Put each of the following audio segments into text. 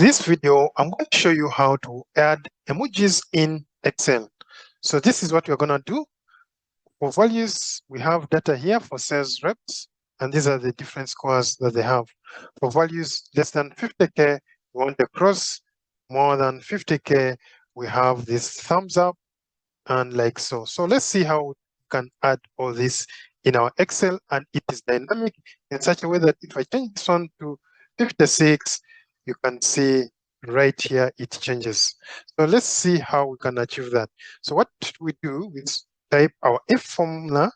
this video, I'm going to show you how to add emojis in Excel. So this is what we're going to do. For values, we have data here for sales reps, and these are the different scores that they have. For values less than 50K, we want a cross. More than 50K, we have this thumbs up, and like so. So let's see how we can add all this in our Excel, and it is dynamic in such a way that if I change this one to 56, you can see right here it changes. So let's see how we can achieve that. So what we do is type our if formula,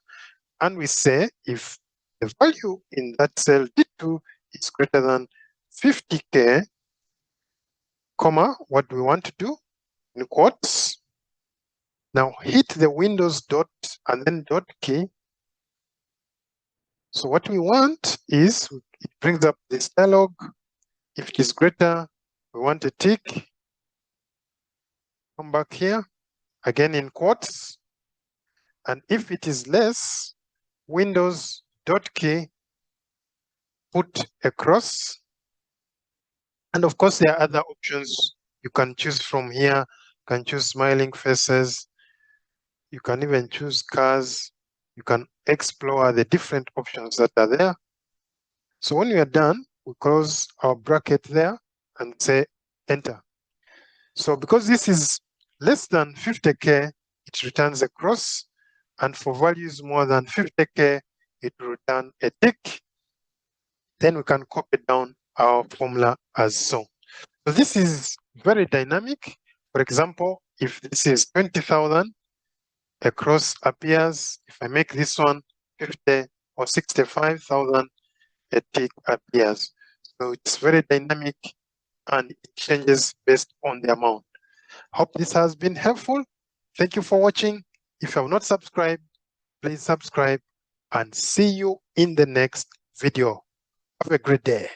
and we say if the value in that cell D2 is greater than 50K, comma, what do we want to do? In quotes. Now hit the Windows dot and then dot key. So what we want is, it brings up this dialog. If it is greater, we want a tick. Come back here, again in quotes. And if it is less, Windows dot key, put a cross. And of course, there are other options you can choose from here. You can choose smiling faces. You can even choose cars. You can explore the different options that are there. So when we are done, we close our bracket there and say enter. So because this is less than 50K, it returns a cross. And for values more than 50K, it will return a tick. Then we can copy down our formula as so. So this is very dynamic. For example, if this is 20,000, a cross appears. If I make this one 50 or 65,000, a tick appears. So it's very dynamic and it changes based on the amount. Hope this has been helpful. Thank you for watching. If you have not subscribed, please subscribe, and see you in the next video. Have a great day.